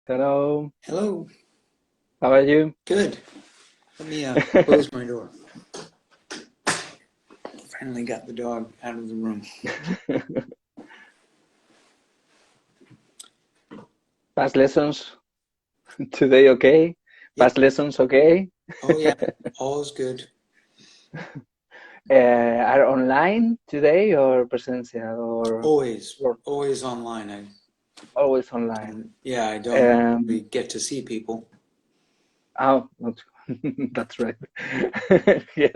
Hello, Hello. how are you? Good. Let me close my door. Finally got the dog out of the room. Past lessons today, okay? Past Yep. lessons, okay? Oh yeah. All is good. Are online today or presential Always, or always online. always online? I don't Um, really get to see people. oh, that's right. Yeah.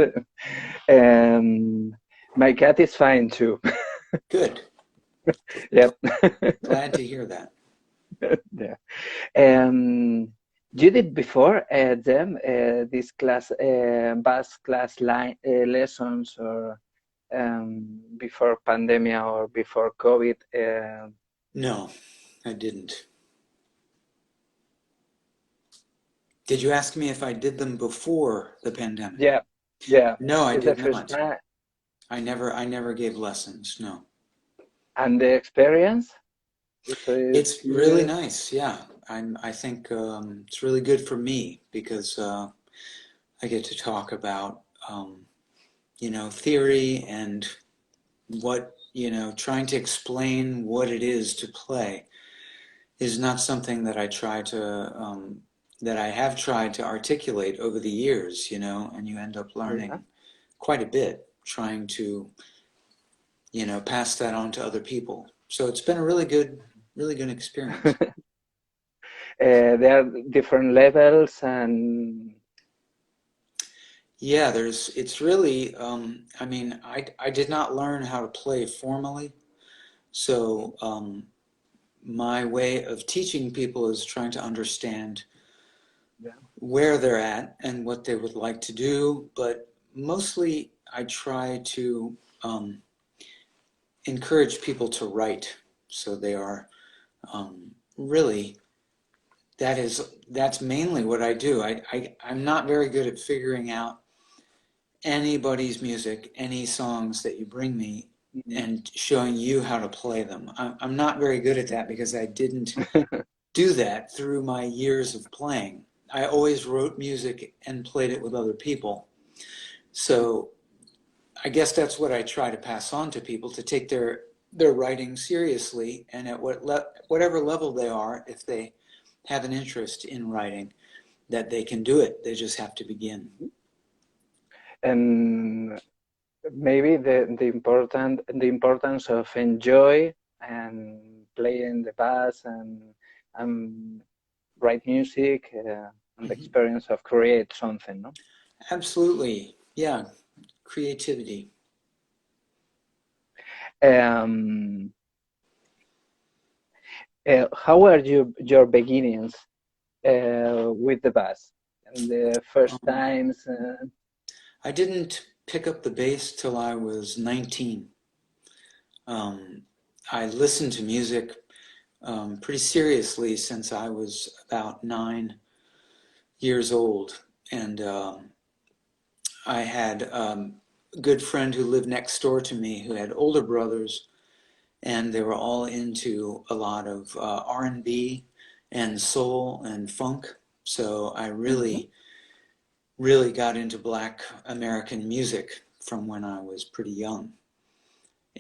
Um, my cat is fine too. Good. Yep. Glad to hear that. Yeah. Um, you did before them this class, bass class line lessons or before pandemia or before COVID. No, I didn't. Did you ask me if I did them before the pandemic? Yeah, yeah, No, I it's the did first not. time. I never gave lessons. No. And the experience, It's it's really nice. Yeah. I think it's really good for me because I get to talk about theory and trying to explain what it is to play is not something that I have tried to articulate over the years, and you end up yeah. learning quite a bit trying to, pass that on to other people. So it's been a really good experience. There are different levels and Yeah, it's really, I mean, I did not learn how to play formally, so my way of teaching people is trying to understand yeah. where they're at and what they would like to do, but mostly I try to encourage people to write. So they are really that's mainly what I do. I'm not very good at figuring out anybody's music, any songs that you bring me, Mhm. and showing you how to play them. I'm not very good at that because I didn't do that through my years of playing. I always wrote music and played it with other people. So I guess that's what I try to pass on to people, to take their writing seriously, and at whatever level they are, if they have an interest in writing, that they can do it. They just have to begin. And maybe the importance of enjoy and playing the bass and write music and the Mhm. experience of create something, no? Absolutely. Yeah. Creativity. Um, how were your beginnings with the bass? And the first Um, times, I didn't pick up the bass till I was 19. Um, I listened to music pretty seriously since I was about 9 years old. And I had a good friend who lived next door to me who had older brothers, and they were all into a lot of R&B and soul and funk. So I mhm, really got into Black American music from when I was pretty young,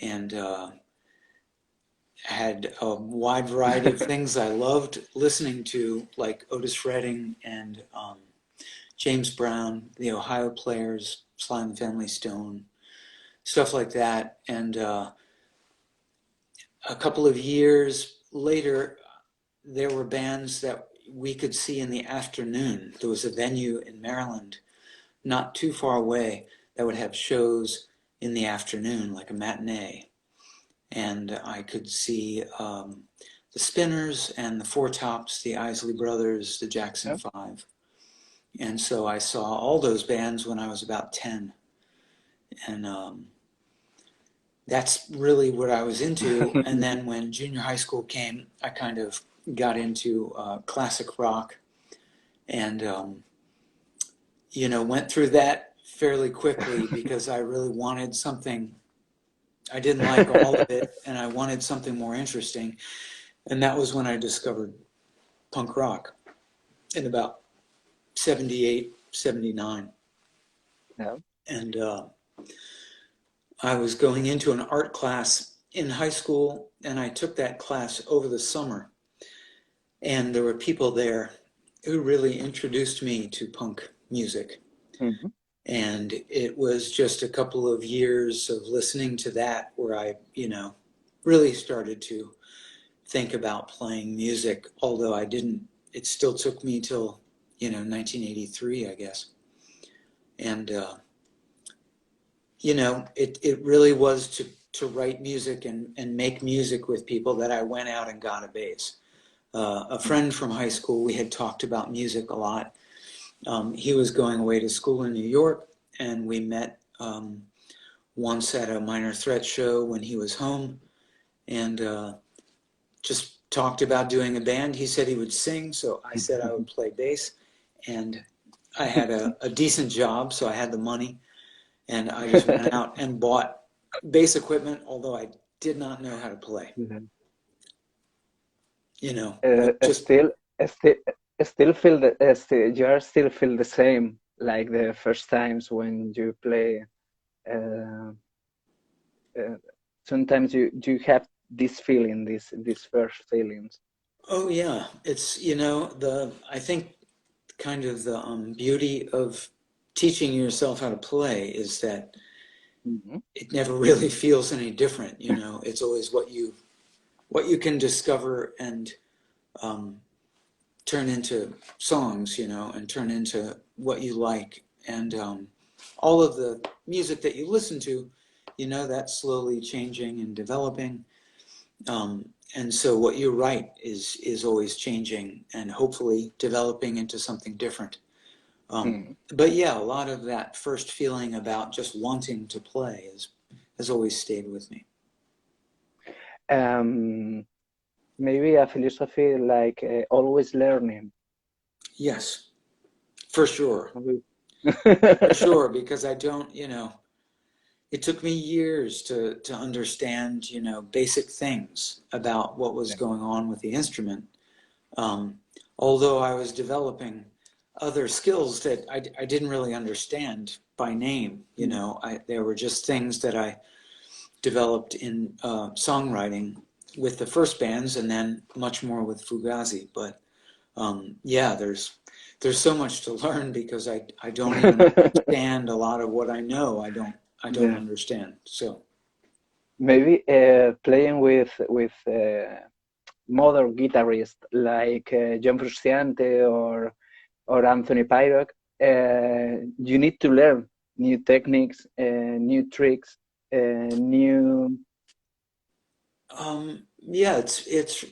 and had a wide variety of things I loved listening to, like Otis Redding and James Brown, the Ohio Players, Sly and the Family Stone, stuff like that. And a couple of years later, there were bands that we could see in the afternoon. There was a venue in Maryland, not too far away, that would have shows in the afternoon, like a matinee. And I could see the Spinners and the Four Tops, the Isley Brothers, the Jackson yeah. Five. And so I saw all those bands when I was about 10. And that's really what I was into. And then when junior high school came, I kind of got into classic rock and, went through that fairly quickly because I really wanted something. I didn't like all of it and I wanted something more interesting. And that was when I discovered punk rock in about 78, 79. Yeah. And I was going into an art class in high school, and I took that class over the summer. And there were people there who really introduced me to punk music. Mm-hmm. And it was just a couple of years of listening to that where I, really started to think about playing music, although I didn't, it still took me till, 1983, I guess. And, it really was to write music and make music with people that I went out and got a bass. A friend from high school, we had talked about music a lot. He was going away to school in New York, and we met once at a Minor Threat show when he was home, and just talked about doing a band. He said he would sing, so I said I would play bass, and I had a decent job, so I had the money, and I just went out and bought bass equipment, although I did not know how to play. Just Still, still, still feel the you are still feel the same like the first times when you play. Uh, Sometimes you have this feeling, these first feelings. oh yeah, it's I think kind of the beauty of teaching yourself how to play is that Mm-hmm. it never really feels any different. It's always what you can discover and turn into songs, and turn into what you like. And all of the music that you listen to, that's slowly changing and developing. And so what you write is always changing and hopefully developing into something different. But yeah, a lot of that first feeling about just wanting to play has always stayed with me. Um, Maybe a philosophy like always learning. Yes, for sure. For Yeah. sure, because I don't, it took me years to understand, basic things about what was going on with the instrument. Although I was developing other skills that I didn't really understand by name, there were just things that I developed in songwriting with the first bands and then much more with Fugazi. But yeah, there's so much to learn because I don't even understand a lot of what I know. I don't Yeah. understand. So Maybe playing with modern guitarists like John Frusciante or Anthony Pyrock, you need to learn new techniques, new tricks, new. yeah, it's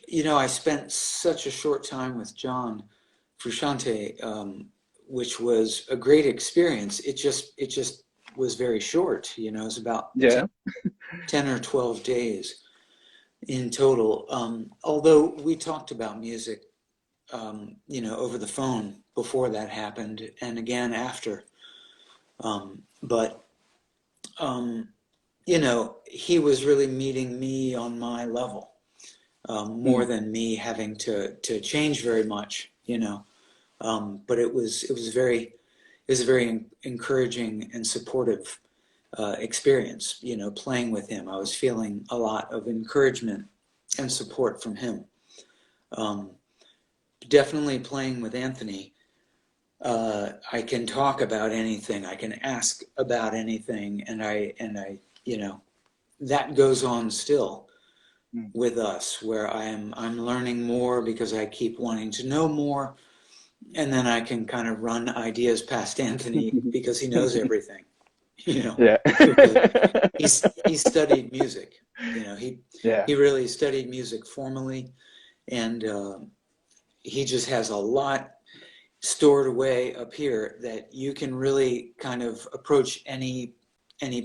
I spent such a short time with John Frusciante, which was a great experience. It just was very short. It was about Yeah. 10 or 12 days in total. Although we talked about music, over the phone before that happened, and again after. But he was really meeting me on my level, more than me having to change very much. But it was a very encouraging and supportive experience. Playing with him, I was feeling a lot of encouragement and support from him. Definitely playing with Anthony, I can talk about anything. I can ask about anything, and I, that goes on still with us, where I'm learning more because I keep wanting to know more, and then I can kind of run ideas past Anthony because he knows everything. Yeah. He really, he studied music. Yeah. He really studied music formally, and he just has a lot stored away up here that you can really kind of approach any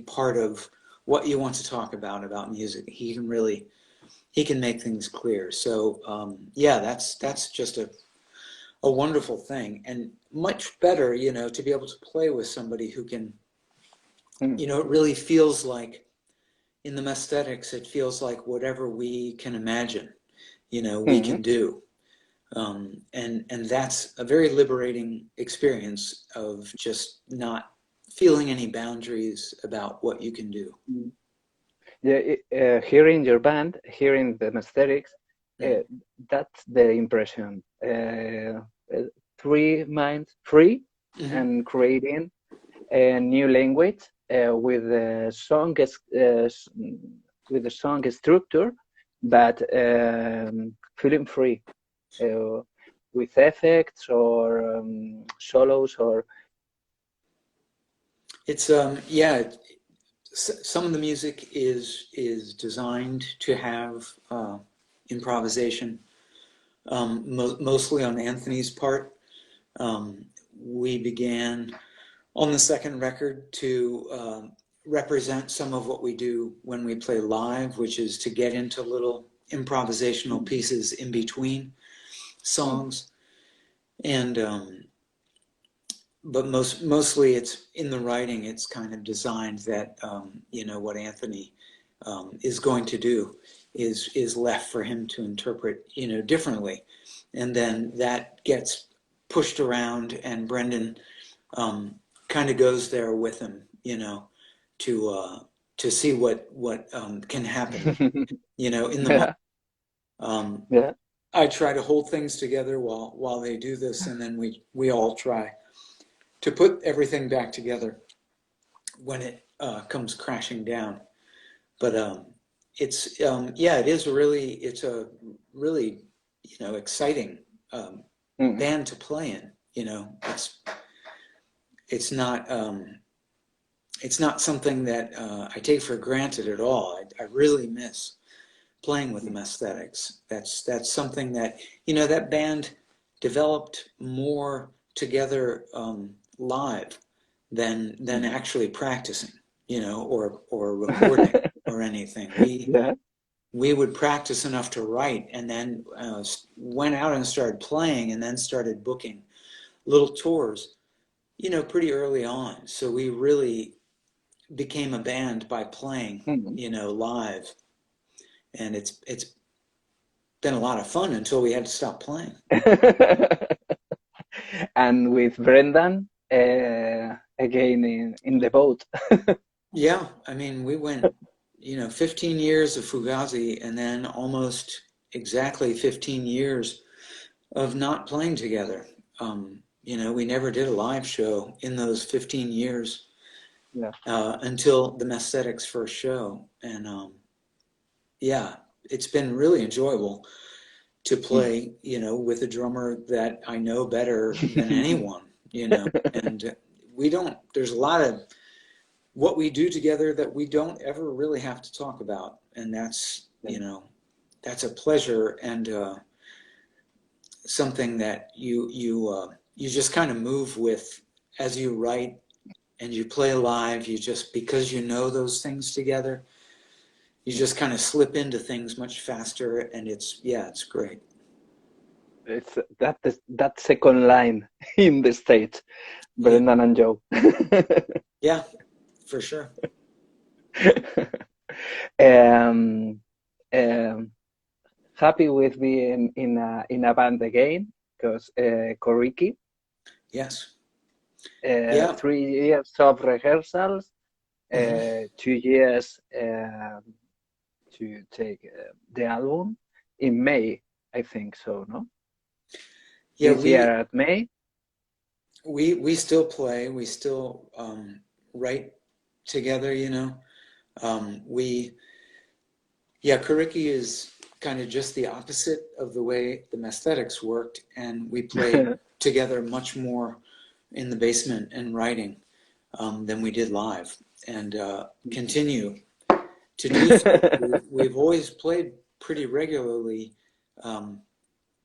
part of what you want to talk about music. He can make things clear. So yeah, that's just a wonderful thing, and much better, to be able to play with somebody who can, it really feels like in the Messthetics, it feels like whatever we can imagine, we can do. And that's a very liberating experience of just not feeling any boundaries about what you can do. Yeah, hearing your band, hearing the Messthetics, uh, that's the impression. 3 minds free Mm-hmm. and creating a new language with the song with the song structure, but feeling free with effects or solos or It's yeah. Some of the music is designed to have improvisation, mostly on Anthony's part. We began on the second record to represent some of what we do when we play live, which is to get into little improvisational pieces in between songs. And but mostly it's in the writing, it's kind of designed that you know, what Anthony is going to do is left for him to interpret, you know, differently, and then that gets pushed around, and Brendan kind of goes there with him, you know, to see what can happen, you know, in the moment. yeah, Um, yeah. I try to hold things together while they do this, and then we all try to put everything back together when it comes crashing down. But it's yeah, it's a really, you know, exciting Mm. band to play in. You know, it's not it's not something that I take for granted at all. I really miss playing with the Messthetics. That's something that, you know, that band developed more together live than actually practicing, you know, or recording or anything. Yeah. We would practice enough to write, and then went out and started playing, and then started booking little tours, you know, pretty early on. So we really became a band by playing, Mm. you know, live, and it's been a lot of fun until we had to stop playing. And with Brendan again in the boat. Yeah, I mean, we went, you know, 15 years of Fugazi, and then almost exactly 15 years of not playing together. You know, we never did a live show in those 15 years Yeah. until the Messthetics' first show. And yeah, it's been really enjoyable to Mm. play, you know, with a drummer that I know better than anyone, you know. And there's a lot of what we do together that we don't ever really have to talk about. And that's, you know, that's a pleasure, and something that you just kind of move with as you write and you play live. You just, because you know those things together, you just kind of slip into things much faster, and it's great. It's that second line in the stage, Yeah, Brendan and Joe. yeah, for sure. um, um, Happy with being in a band again because Coriky, Yes. Yeah. 3 years of rehearsals, Hmm. 2 years to take the album in May, I think so, no? Yeah, This year at May. we still play, we still write together, you know. We Yeah, Coriky is kind of just the opposite of the way the Messthetics worked, and we play together much more in the basement and writing than we did live, and continue to do so. We've always played pretty regularly, um,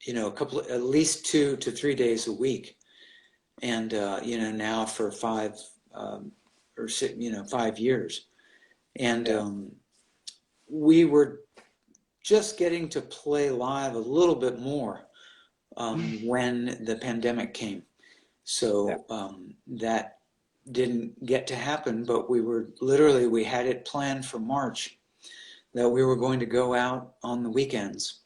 you know, at least 2 to 3 days a week, and you know, now for or six, you know, 5 years, and Yeah. we were just getting to play live a little bit more when the pandemic came. Yeah. So that didn't get to happen, but we had it planned for March that we were going to go out on the weekends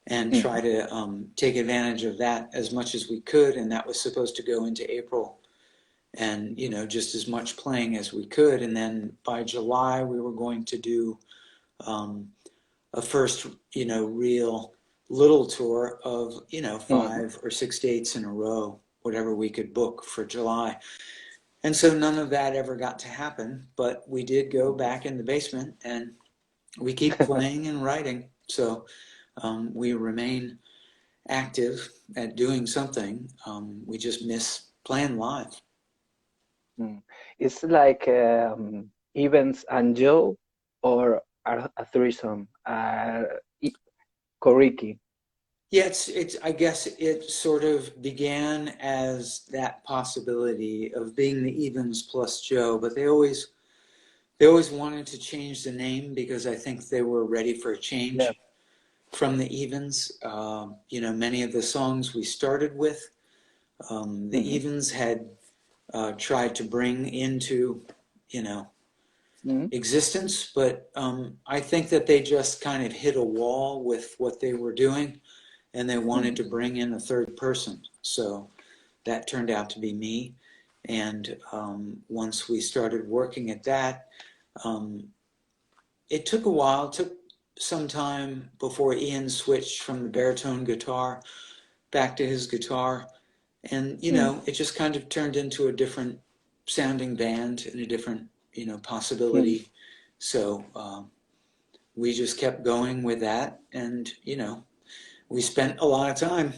and Mm. try to take advantage of that as much as we could. And that was supposed to go into April, and just as much playing as we could. And then by July, we were going to do um, a first, real little tour of, Mm. 5 or 6 dates in a row, whatever we could book for July. And so none of that ever got to happen, but we did go back in the basement and we keep playing and writing. So we remain active at doing something. We just miss playing live. Mm. It's like Evans and Joe or a threesome. Coriky. Yeah, it's. I guess it sort of began as that possibility of being the Evans plus Joe, but they always wanted to change the name because I think they were ready for a Yeah. change from the Evens. Many of the songs we started with, the Mm-hmm. Evens had tried to bring into, you know, Mm-hmm. existence, but I think that they just kind of hit a wall with what they were doing, and they wanted Mm-hmm. to bring in a third person. So that turned out to be me. And once we started working at that, um, it took a while. It took some time before Ian switched from the baritone guitar back to his guitar. And, it just kind of turned into a different sounding band and a different, Mm-hmm. possibility. So we just kept going with that. And, we spent a lot of time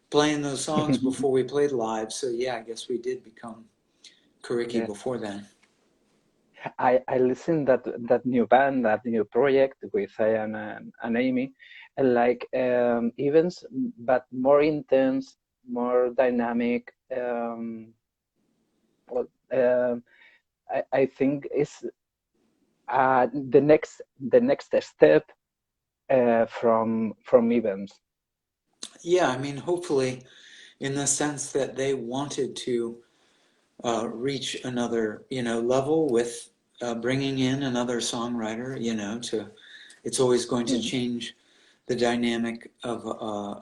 playing those songs before we played live. So yeah, I guess we did become Coriky Yeah. before then. I listened that new band, that new project with Ian and Amy, and like events, but more intense, more dynamic. Well, I think it's the next step from events. Yeah, I mean, hopefully, in the sense that they wanted to reach another, level with bringing in another songwriter, to it's always going to Mm. change the dynamic of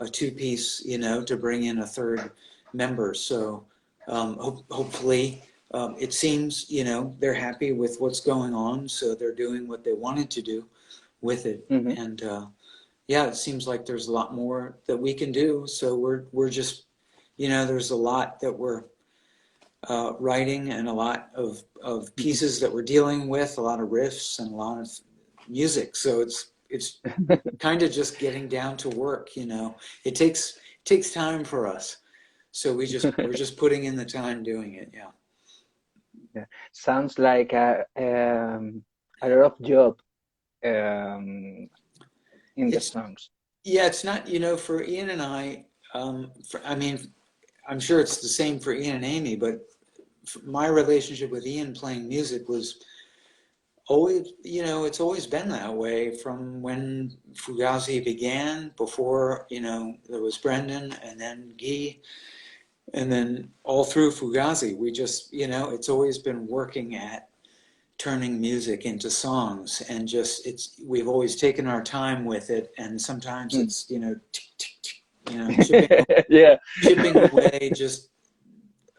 a two-piece, to bring in a third member. So hopefully, it seems, they're happy with what's going on, so they're doing what they wanted to do with it. Hmm. And yeah, it seems like there's a lot more that we can do. So we're just, there's a lot that we're writing, and a lot of pieces that we're dealing with, a lot of riffs and a lot of music. So it's kind of just getting down to work. It takes time for us. So we're just putting in the time doing it. Yeah. Yeah. Sounds like a lot of job um, in the It's songs. yeah, it's not, for Ian and I, I mean, I'm sure it's the same for Ian and Amy, but my relationship with Ian playing music was always, it's always been that way from when Fugazi began, before, there was Brendan and then Guy, and then all through Fugazi, we just, it's always been working at turning music into songs, and just, we've always taken our time with it, and sometimes Mm. it's, tick, tick, tick, chipping, Yeah. chipping away just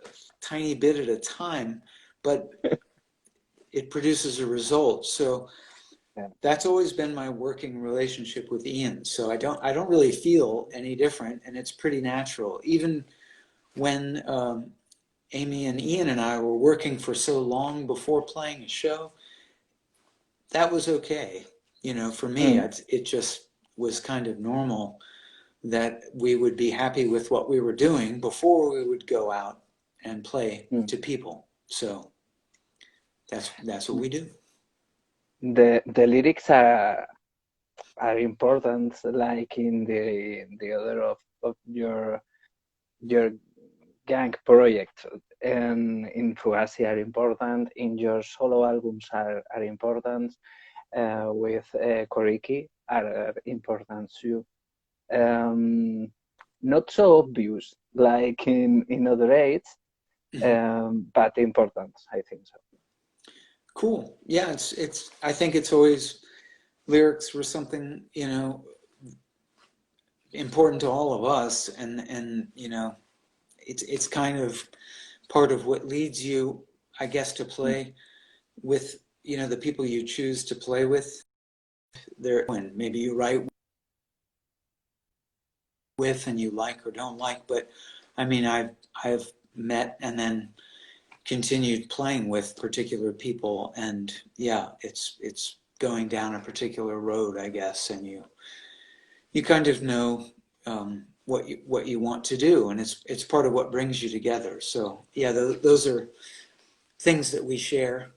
a tiny bit at a time, but it produces a result. So Yeah. that's always been my working relationship with Ian. So I don't really feel any different, and it's pretty natural. Even when Amy and Ian and I were working for so long before playing a show, that was okay. For me, Mm. it just was kind of normal that we would be happy with what we were doing before we would go out and play Mm. to people. So that's what we do. The lyrics are important, like in the other of your gang project, and in Fugazi are important. In your solo albums are important. With Coriky are important too. Um, Not so obvious like in other aids, Mhm. but important, I think so. Cool. Yeah, I think it's always lyrics were something, important to all of us, and you know, it's kind of part of what leads you, I guess, to play with, you know, the people you choose to play with. There, and maybe you write with and you like or don't like, but I mean, I've met and then continued playing with particular people, and yeah, it's going down a particular road, I guess, and you kind of know what you want to do, and it's part of what brings you together. So yeah, those are things that we share.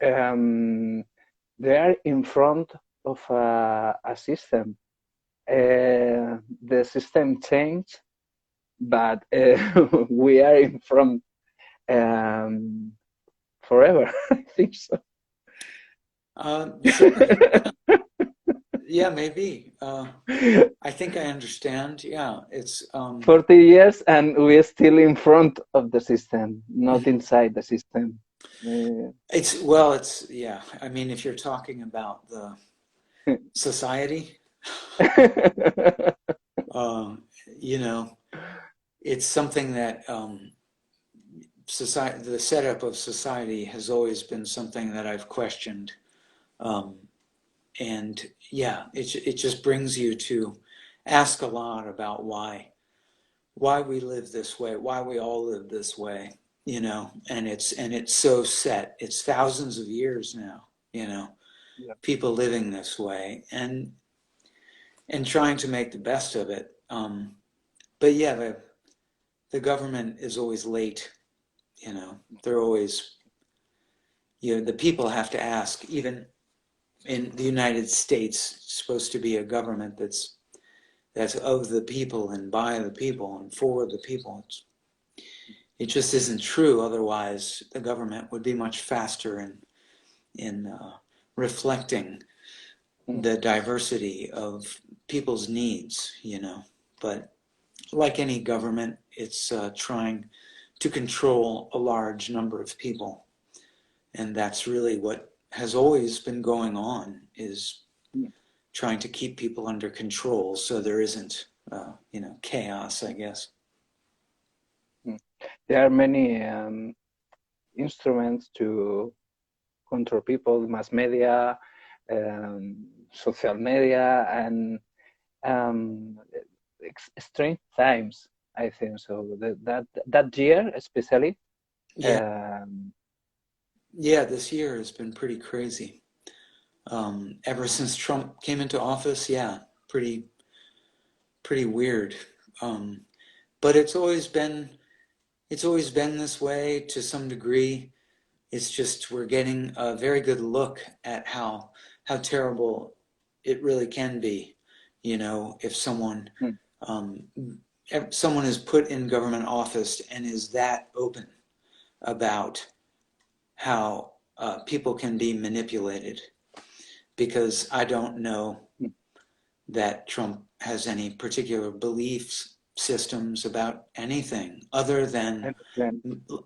Um, they are in front of a system. The system changed, but we are in front forever. I think so. Sure. Yeah, maybe. I think I understand. Yeah, it's 40 years and we're still in front of the system, not mhm. inside the system. It's yeah. I mean, if you're talking about the society, um, you know, it's something that society, the setup of society has always been something that I've questioned. Um, and yeah, it just brings you to ask a lot about why we live this way, why we all live this way, you know, and it's so set. It's thousands of years now, you know, Yeah. people living this way and trying to make the best of it. But yeah, the government is always late, you know. They're always, you know, the people have to ask. Even in the United States, it's supposed to be a government that's of the people and by the people and for the people. It just isn't true. Otherwise, the government would be much faster in reflecting Mm. the diversity of people's needs, you know. But like any government, it's trying to control a large number of people, and that's really what has always been going on, is Mm. trying to keep people under control so there isn't, you know, chaos, I guess. Mm. There are many instruments to control people, mass media, social media, and um, strange times. I think so. That year, especially. Yeah, Um, yeah, this year has been pretty crazy. Ever since Trump came into office, yeah, pretty weird. Um, but it's always been this way to some degree. It's just we're getting a very good look at how terrible it really can be. You know, if mm, um, someone is put in government office and is that open about how people can be manipulated, because I don't know mm, that Trump has any particular beliefs systems about anything and then, yeah,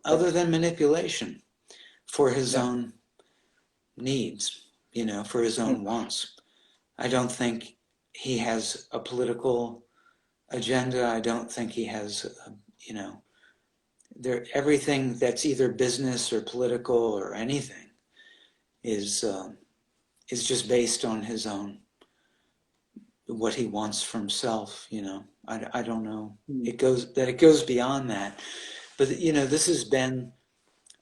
other than manipulation for his yeah, own needs, you know, for his mm, own wants. I don't think he has a political agenda. I don't think he has, you know, everything that's either business or political or anything is is just based on his own, what he wants for himself. You know, I don't know. mm, It goes beyond that. But you know, this has been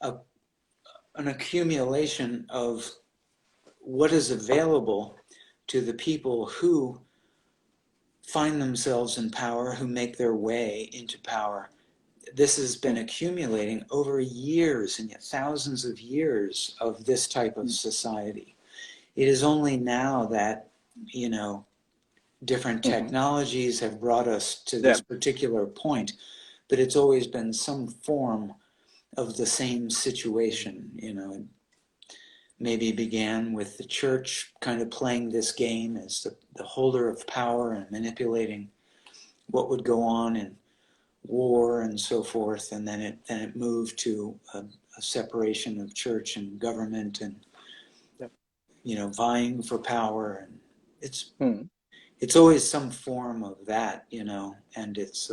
a, an accumulation of what is available to the people who find themselves in power, who make their way into power. This has been mm, accumulating over years and yet thousands of years of this type of mm, society. It is only now that, you know, different mhm. technologies have brought us to Yeah, this particular point, but it's always been some form of the same situation. You know, it maybe began with the church kind of playing this game as the holder of power and manipulating what would go on in war and so forth, and then it moved to a separation of church and government, and yeah, you know, vying for power, and mm, it's always some form of that, and it's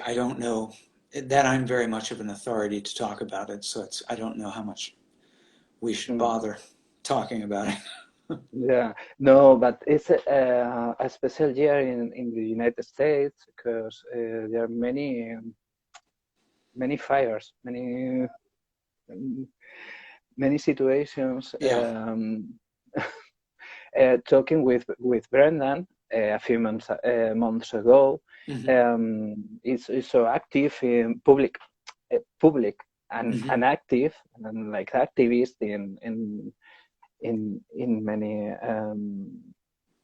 I don't know that I'm very much of an authority to talk about it, so I don't know how much we should mm. bother talking about it. Yeah, no, but it's a special year in the United States because there are many fires, many situations. Yeah. Talking with Brendan a few months ago, Hmm. is so active in public Hmm. and active and like activist in many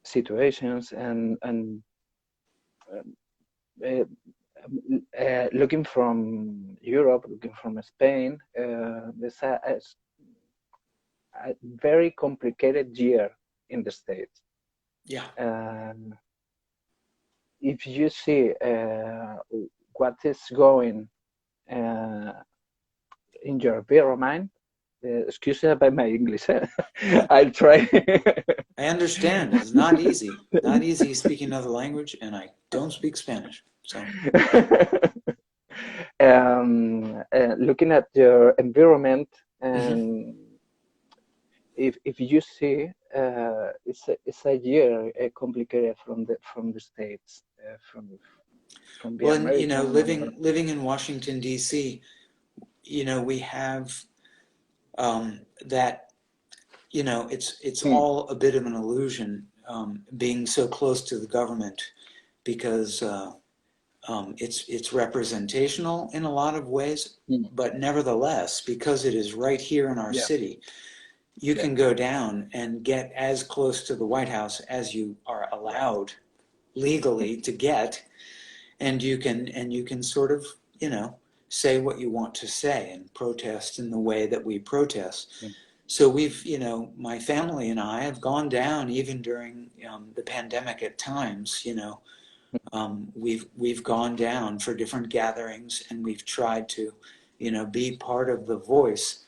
situations and uh, looking from Europe, looking from Spain, there's a very complicated year in the States. Yeah. And if you see what is going uh, in your environment, excuse me about my English, I'll try. I understand. It's not easy. Not easy speaking another language, and I don't speak Spanish. So, Looking at your environment, hmm. and if you see, it's a year complicated from the States, from the Well, and American or living in Washington D.C., we have that. It's hmm, all a bit of an illusion, being so close to the government, because it's representational in a lot of ways, hmm, but nevertheless, because it is right here in our yeah, city, you yeah, can go down and get as close to the White House as you are yeah, allowed legally to get, and you can sort of, say what you want to say and protest in the way that we protest. hmm, So we've, my family and I have gone down even during the pandemic at times. We've gone down for different gatherings, and we've tried to, be part of the voice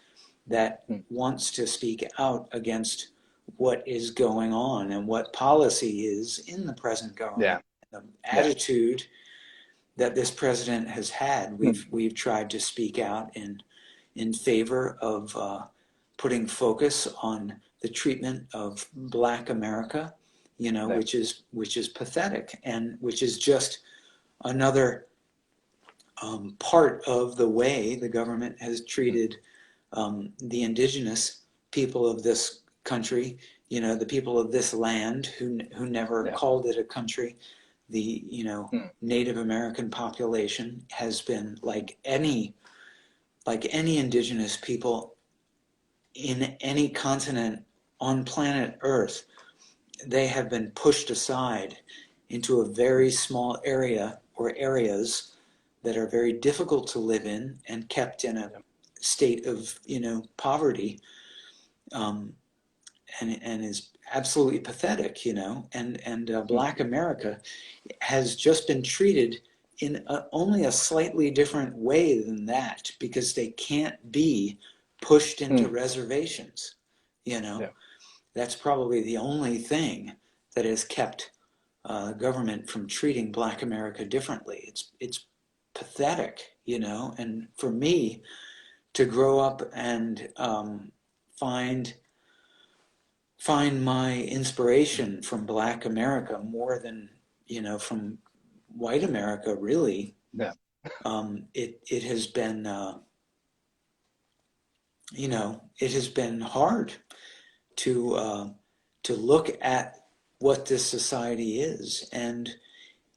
that hmm, wants to speak out against what is going on and what policy is in the present yeah, government. The yeah, attitude that this president has had, hmm, we've tried to speak out in favor of putting focus on the treatment of Black America, yeah, which is pathetic, and which is just another part of the way the government has hmm, treated the indigenous people of this country, the people of this land who never yeah, called it a country. The hmm, Native American population has been like any indigenous people in any continent on planet Earth. They have been pushed aside into a hmm, very small area or areas that are very difficult to live in and kept in a yeah, state of poverty, um, and is absolutely pathetic, and hmm, Black America has just been treated in only a slightly different way than that, because they can't be pushed into hmm, reservations. You know, yeah, that's probably the only thing that has kept government from treating Black America differently. It's pathetic, and for me to grow up and find find my inspiration from Black America more than from white America, really. yeah, It has been it has been hard to look at what this society is, and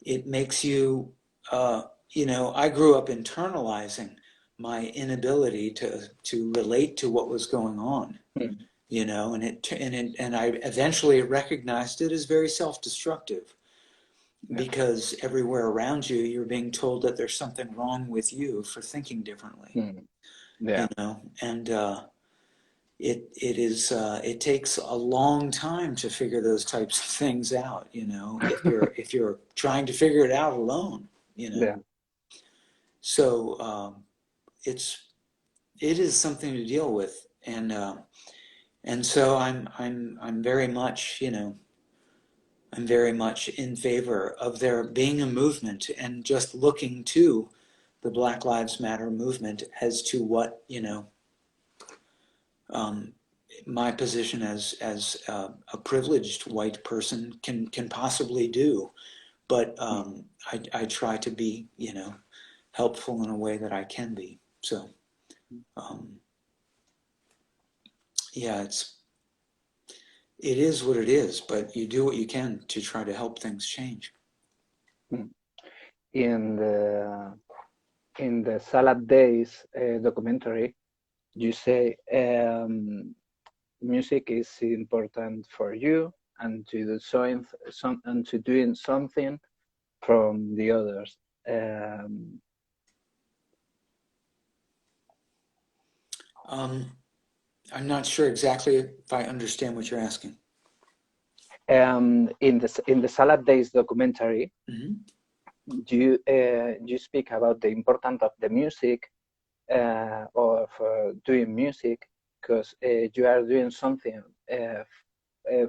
it makes you I grew up internalizing my inability to relate to what was going on, hmm, and I eventually recognized it as very self-destructive, yeah, because everywhere around you you're being told that there's something wrong with you for thinking differently, hmm, yeah, and it takes a long time to figure those types of things out, if you're trying to figure it out alone, you know. yeah, So it is something to deal with, and And so I'm very much, you know, I'm very much in favor of there being a movement and just looking to the Black Lives Matter movement as to what, you know, um, my position as a privileged white person can possibly do. But I try to be, you know, helpful in a way that I can be. So um, yeah, it is what it is, but you do what you can to try to help things change. In the Salad Days documentary, you say music is important for you, and to do some and to doing something from the others. Um, Um, I'm not sure exactly if I understand what you're asking. in the Salad Days documentary, Mm-hmm. you speak about the importance of the music, of doing music, because you are doing something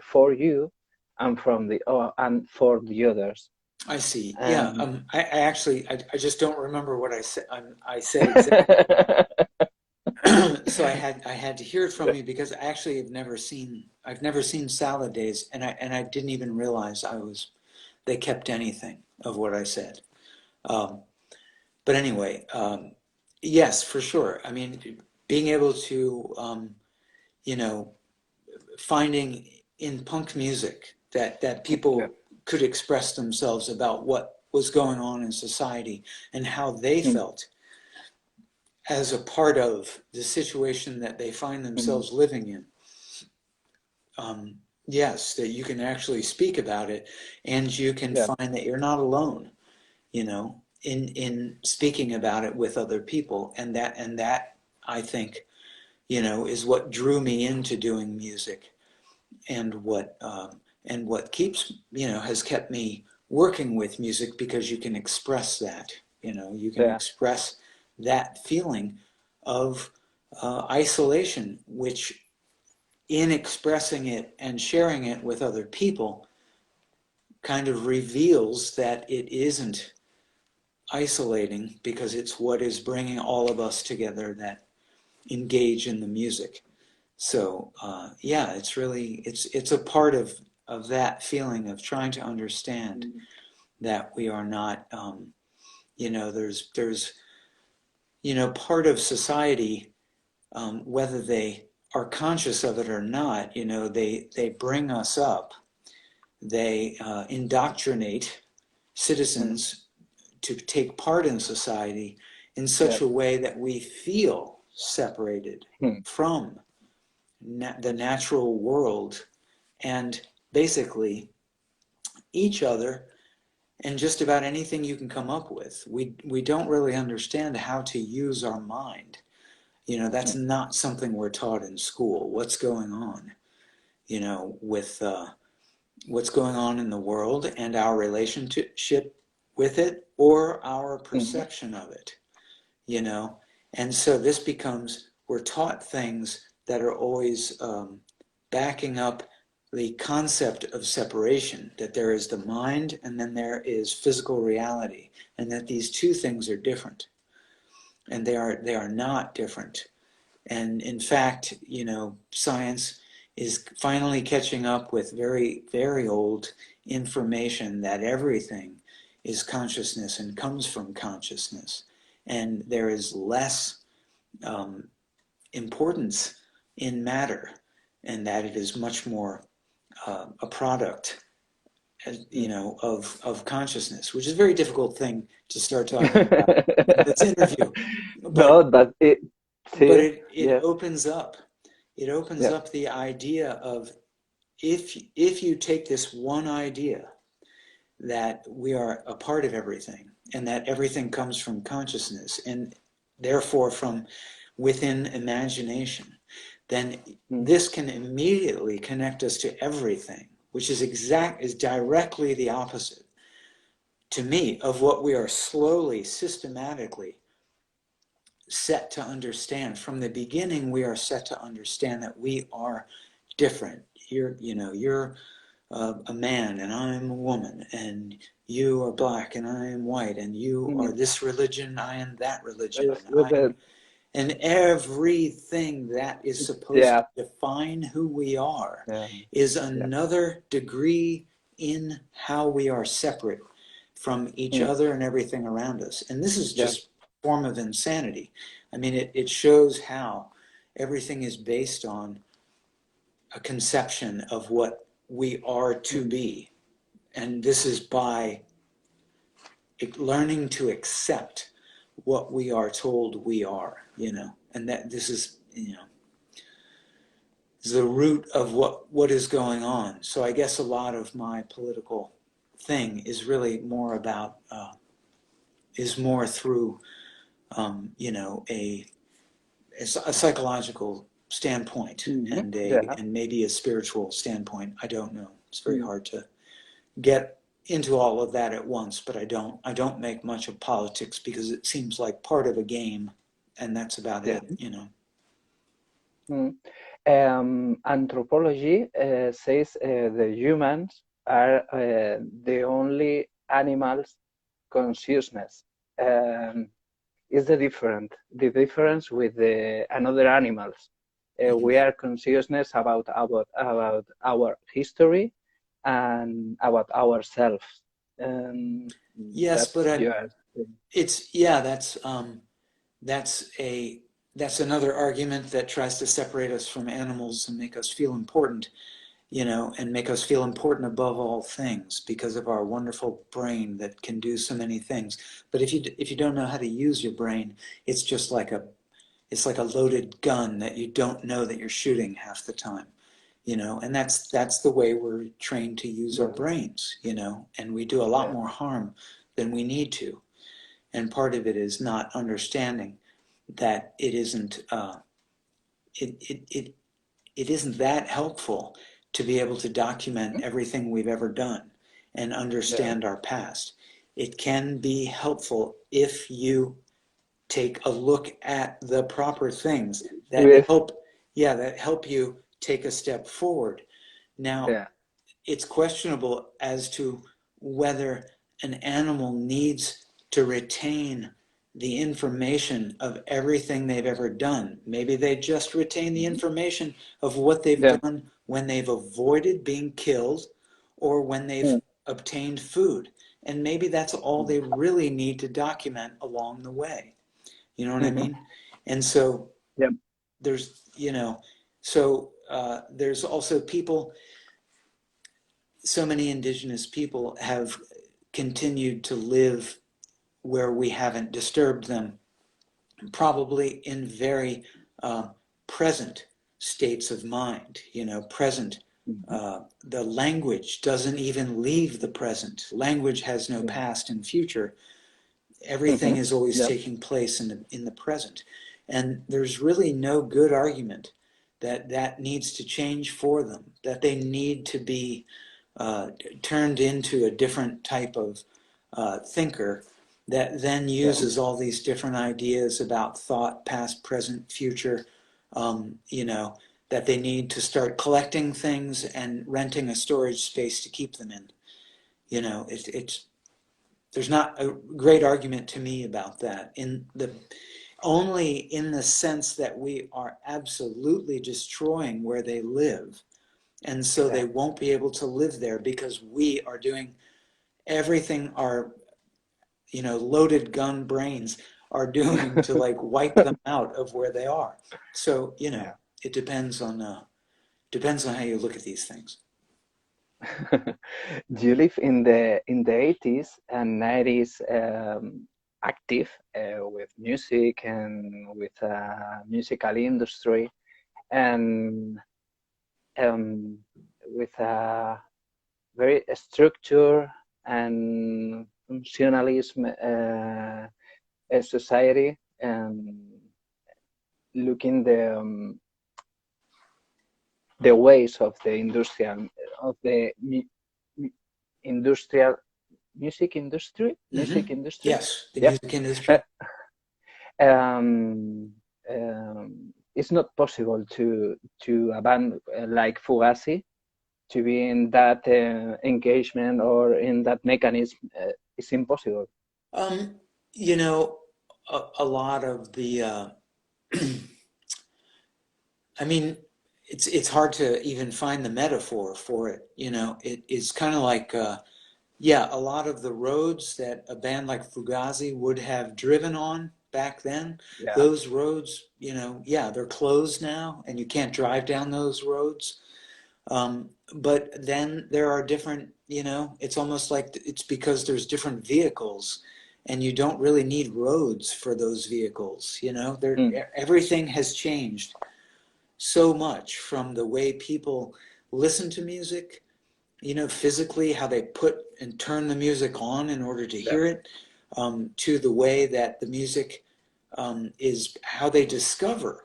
for you and from the and for the others. I see. Yeah. Um, I actually, I just don't remember what I said. I said exactly. So I had to hear it from you because I actually I've never seen Salad Days, and I didn't even realize they kept anything of what I said. Um, but anyway, yes, for sure. I mean, being able to, you know, finding in punk music that yeah. people could express themselves about what was going on in society and how they Mm, felt as a part of the situation that they find mm, themselves living in. um, yes, that you can actually speak about it, and you can yeah. find that you're not alone, you know, in speaking about it with other people, and that I think, you know, is what drew me into doing music, and what keeps, you know, has kept me working with music, because you can express that, you know, you can Yeah. express that feeling of isolation, which in expressing it and sharing it with other people kind of reveals that it isn't isolating, because it's what is bringing all of us together that engage in the music. So yeah, it's really it's a part of that feeling of trying to understand Mm, that we are not, you know, there's you know, part of society, whether they are conscious of it or not, you know, they bring us up. They indoctrinate mm, citizens to take part in society in yeah. such a way that we feel separated Mm, from the natural world, and basically each other, and just about anything you can come up with. We don't really understand how to use our mind. You know, that's mm, not something we're taught in school. What's going on, you know, with what's going on in the world and our relationship with it, or our mm, perception of it, you know. And so this becomes, we're taught things that are always backing up the concept of separation, that there is the mind and then there is physical reality, and that these two things are different, and they are not different. And in fact, you know, science is finally catching up with very, very old information that everything is consciousness and comes from consciousness. And there is less um, importance in matter, and that it is much more a product, you mm. know, of consciousness, which is a very difficult thing to start talking about in this interview. But No, but but see, it yeah, opens up, yeah. the idea of, if you take this one idea that we are a part of everything, and that everything comes from consciousness, and therefore from within imagination, then Mm, this can immediately connect us to everything, which is directly the opposite to me of what we are slowly, systematically set to understand from the beginning. We are set to understand that we are different. You're a man and I'm a woman, and you are black and I am white, and you are Mm. this religion, I am that religion, Yes, with the and everything that is supposed to yeah, define who we are yeah, is yeah, another degree in how we are separate from each mm, other and everything around us. And this is yeah, just a form of insanity. I mean, it shows how everything is based on a conception of what we are to mm, be. And this is by learning to accept what we are told we are, and that this is, the root of what is going on. So I guess a lot of my political thing is really more about, is more through, a psychological standpoint, mm, and yeah, and maybe a spiritual standpoint. I don't know. It's very mm, hard to get into all of that at once, but I don't make much of politics because it seems like part of a game, and that's about yeah. it. Mm. Anthropology says the humans are the only animals consciousness. Is the difference with the another animals. Mhm. We are consciousness about our history and about ourselves. Um, Yes, but that's your it's yeah, that's a that's another argument that tries to separate us from animals and make us feel important, and make us feel important above all things because of our wonderful brain that can do so many things. But if you don't know how to use your brain, it's just like a loaded gun that you don't know that you're shooting half the time. And that's the way we're trained to use our yeah, brains, and we do a lot yeah, more harm than we need to. And part of it is not understanding that it, it, it, it isn't that helpful to be able to document mhm, everything we've ever done and yeah. understand our past. It can be helpful if you take a look at the proper things that With help, yeah, that help you take a step forward. Now, yeah, it's questionable as to whether an animal needs to retain the information of everything they've ever done. Maybe they just retain the mhm, information of what they've yeah, done when they've avoided being killed or when they've mm, obtained food. And maybe that's all mm, they really need to document along the way. You know what I mhm, mean? And so yeah, there's, there's also people, so many indigenous people have continued to live where we haven't disturbed them, probably in very uh, present states of mind, present. mhm, The language doesn't even leave the present. Language has no yeah, past and future. Everything mhm, is always yeah, taking place in the present. And there's really no good argument that needs to change for them, that they need to be uh, turned into a different type of thinker that then yeah, uses all these different ideas about thought, past, present, future, that they need to start collecting things and renting a storage space to keep them in. It's there's not a great argument to me about that only in the sense that we are absolutely destroying where they live, and so yeah. they won't be able to live there because we are doing everything our loaded gun brains are doing to like wipe them out of where they are. So Yeah. it depends on how you look at these things. You live in the 80s and 90s, active with music and with musical industry and with a very structure and functionalism society and looking the ways of the industrial of the industrial music industry Hmm. music industry Yes, the yep music uh, industry. um, it's not possible to a band like Fugazi to be in that engagement or in that mechanism. It's impossible. Um, you know, a lot of the, I mean, it's hard to even find the metaphor for it. You know, it's kind of like, yeah, a lot of the roads that a band like Fugazi would have driven on back then, Yeah, those roads, you know, yeah, they're closed now, and you can't drive down those roads. But then there are different, you know, it's almost like it's because there's different vehicles, and you don't really need roads for those vehicles. You know, mm, everything has changed so much from the way people listen to music, you know, physically, how they put and turn the music on in order to yeah, hear it, to the way that the music is how they discover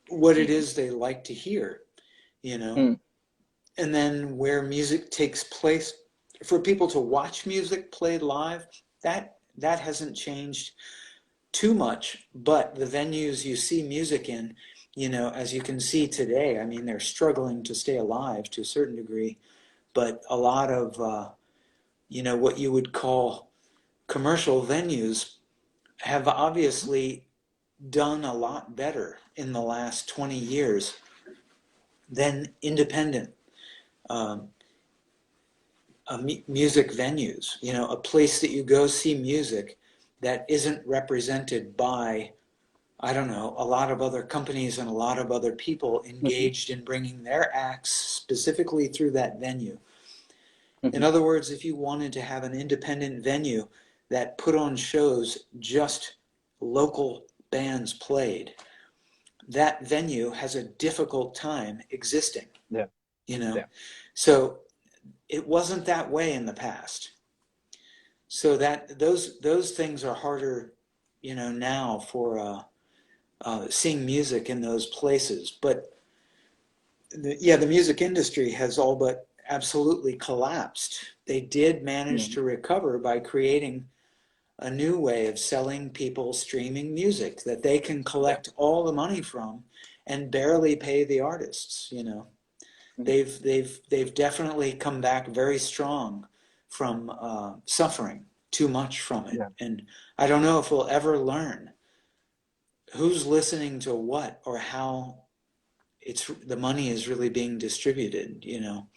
what it mhm, is they like to hear, you know, mm, and then where music takes place for people to watch music played live, that hasn't changed too much, but the venues you see music in, you know, as you can see today, I mean, they're struggling to stay alive to a certain degree, but a lot of, you know, what you would call commercial venues have mhm, obviously done a lot better in the last 20 years than independent um, music venues. You know, a place that you go see music that isn't represented by, I don't know, a lot of other companies and a lot of other people mhm, engaged in bringing their acts specifically through that venue. In mhm, other words, if you wanted to have an independent venue that put on shows just local bands played, that venue has a difficult time existing, yeah, you know? yeah, So it wasn't that way in the past. So that those things are harder, you know, now for seeing music in those places. But yeah, the music industry has all but absolutely collapsed. They did manage mm, to recover by creating a new way of selling people streaming music that they can yeah, collect all the money from and barely pay the artists, you know. mm, They've definitely come back very strong from suffering too much from it. yeah, And I don't know if we'll ever learn who's listening to what or how it's the money is really being distributed, you know.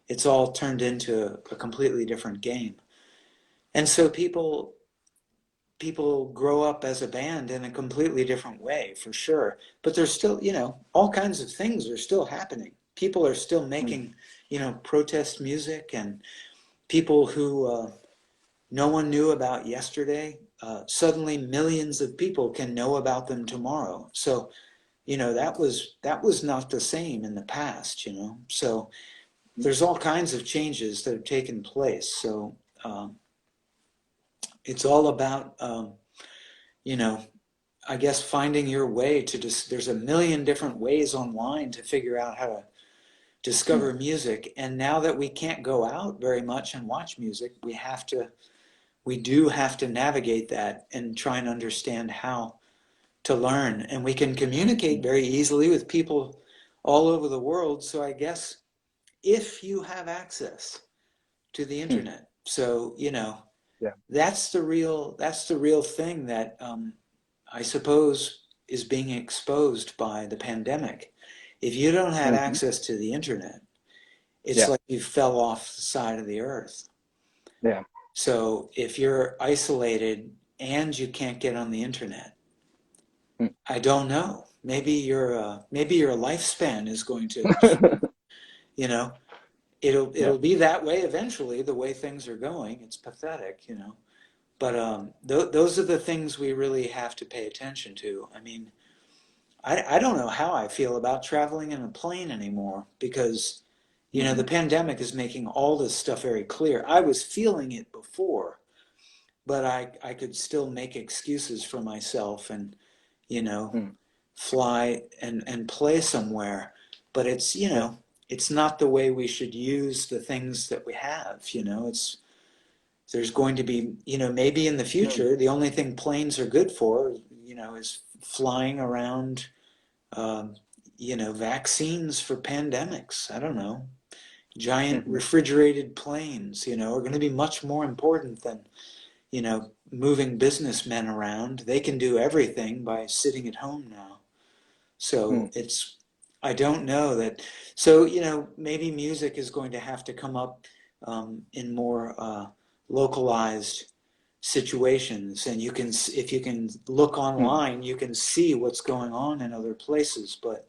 It's all turned into a completely different game. And so people grow up as a band in a completely different way, for sure. But there's still, you know, all kinds of things are still happening. People are still mm, making, you know, protest music, and people who no one knew about yesterday, suddenly millions of people can know about them tomorrow. So, you know, that was not the same in the past, you know. So mm, there's all kinds of changes that have taken place. So um, it's all about, you know, I guess finding your way to just, there's a million different ways online to figure out how to mm, discover music. And now that we can't go out very much and watch music, we do have to navigate that and try and understand how to learn. And we can communicate mm, very easily with people all over the world. So I guess if you have access to the mm, internet, so, you know, yeah, that's the real thing that I suppose is being exposed by the pandemic. If you don't have mhm, access to the internet, it's yeah, like you fell off the side of the earth. yeah, So if you're isolated and you can't get on the internet, mm. I don't know. Maybe your lifespan is going to, you know, Yeah, it'll be that way eventually. The way things are going, it's pathetic, you know. But those are the things we really have to pay attention to. I mean, I don't know how I feel about traveling in a plane anymore because, you know, the mhm, pandemic is making all this stuff very clear. I was feeling it before, but I could still make excuses for myself and, you know, mm, fly and play somewhere. But it's, you yeah, know, it's not the way we should use the things that we have, you know. there's going to be, maybe in the mm, future, the only thing planes are good for, is flying around, um, vaccines for pandemics. I don't know. Giant mhm, refrigerated planes, are going to be much more important than, moving businessmen around. They can do everything by sitting at home now. So mm, I don't know that. So, maybe music is going to have to come up in more localized situations. And if you can look mm, online, you can see what's going on in other places. But,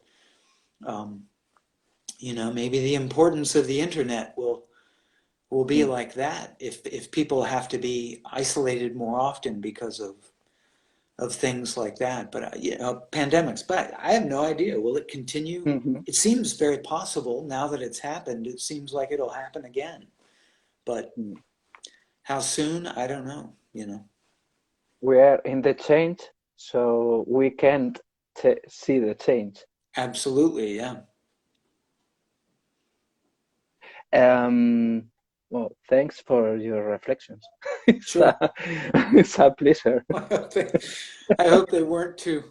um, maybe the importance of the internet will be mm, like that if people have to be isolated more often because of things like that. But pandemics. But I have no idea. Will it continue? mhm, It seems very possible now that it's happened. It seems like it'll happen again. But mm. how soon? I don't know. We are in the change, so we can't see the change. Absolutely, yeah. Um, well, thanks for your reflections. It's Sure. it's a pleasure. I hope they, I hope they weren't too.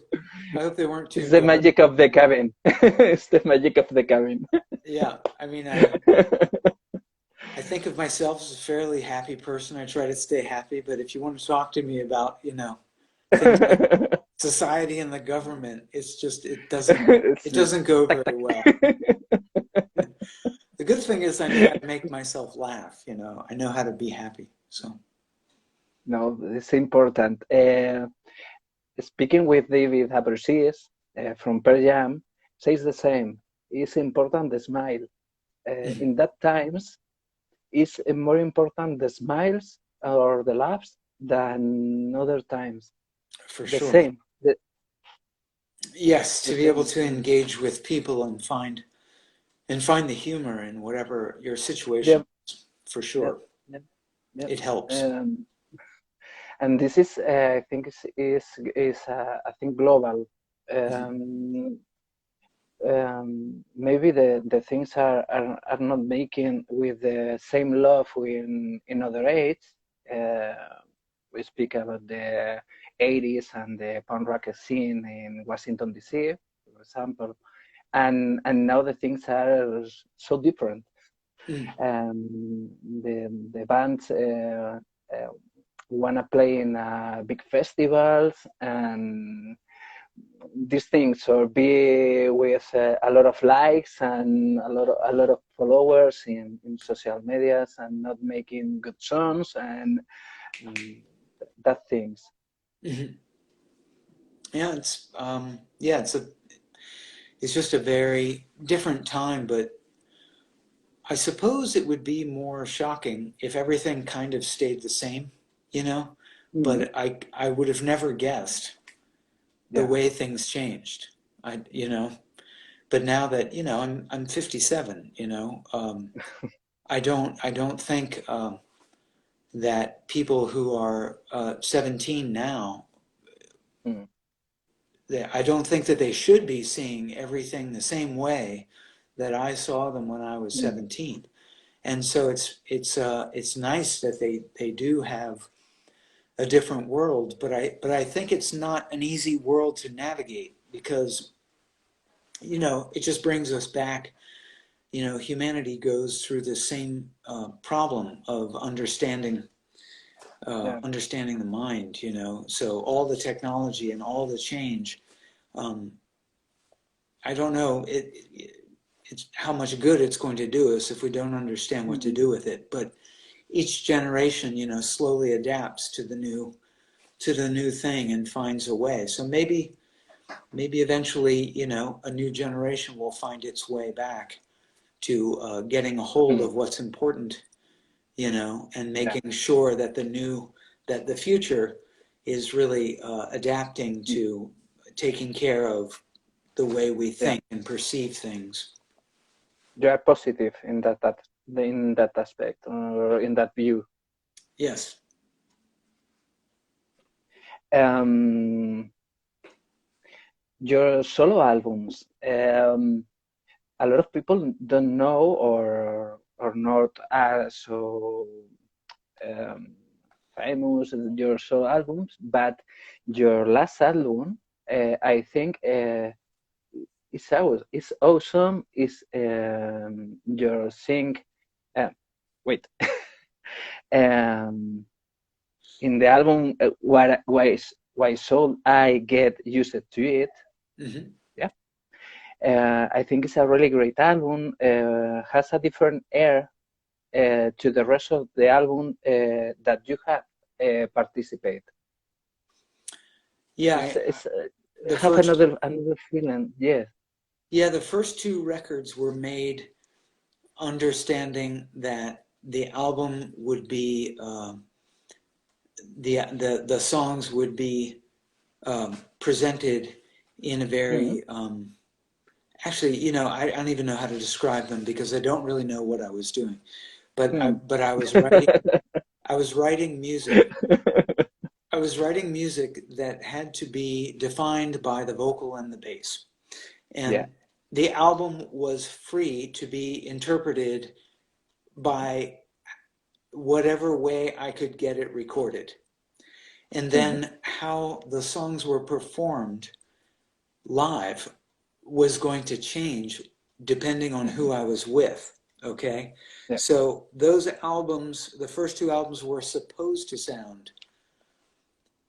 I hope they weren't It's too. the magic of the cabin. It's the magic of the cabin. Yeah. I mean, I think of myself as a fairly happy person. I try to stay happy. But if you want to talk to me about, things like society and the government, it's just It's it doesn't go tac, very tac. well. The good thing is I know how to make myself laugh. I know how to be happy. So. No, it's important. Speaking with David Abersis from Pearl Jam, says the same. It's important the smile. Mhm. In that times, it's more important the smiles or the laughs than other times. For The sure. same. Yes, The to be able same. to engage with people and find the humor in whatever your situation Yep. is, for Yep. sure. Yep. Yep. It helps. And this is, I think, is I think global. Mhm. Um, maybe the things are not making with the same love in other age. Uh, we speak about the 80s and the punk rock scene in Washington D.C., for example, and now the things are so different. Mm. The bands uh, wanna play in big festivals and these things, or be with a lot of likes and a lot of followers in social medias, and not making good songs and um, that things. Mhm. Yeah, it's just a very different time, but I suppose it would be more shocking if everything kind of stayed the same, you know? Mm, But I would have never guessed the yeah. way things changed. I you know, but now that, I'm 57, I don't think that people who are 17 now, Mm, I don't think that they should be seeing everything the same way that I saw them when I was mm, 17. And so it's nice that they do have a different world, but I think it's not an easy world to navigate because it just brings us back. Humanity goes through the same problem of yeah. understanding the mind. So all the technology and all the change, um, I don't know it's how much good it's going to do us if we don't understand what to Mm, do with it. But each generation, slowly adapts to the new thing and finds a way. So maybe eventually, a new generation will find its way back to getting a hold mm, of what's important, and yeah. making sure that the future is really adapting Mm, to taking care of the way we yeah. think and perceive things. You are positive in that aspect, or in that view. Yes. Um, your solo albums. A lot of people don't know or not so famous your solo albums, but your last album, I think, it's awesome. Is your sing? Uh, wait, um, in the album, why should I get used to it? Mm-hmm. Yeah, I think it's a really great album. Has a different air to the rest of the album that you have participate. Yeah, It's the have first another feeling. Yes. yeah, the first two records were made understanding that the album would be the songs would be presented in a Mm-hmm. very actually, I don't even know how to describe them because I don't really know what I was doing. But I was writing music. I was writing music that had to be defined by the vocal and the bass. Yeah. And the album was free to be interpreted by whatever way I could get it recorded. And Mm-hmm. then how the songs were performed live was going to change depending on Mm-hmm. who I was with. Okay. Yeah. So those albums, the first two albums, were supposed to sound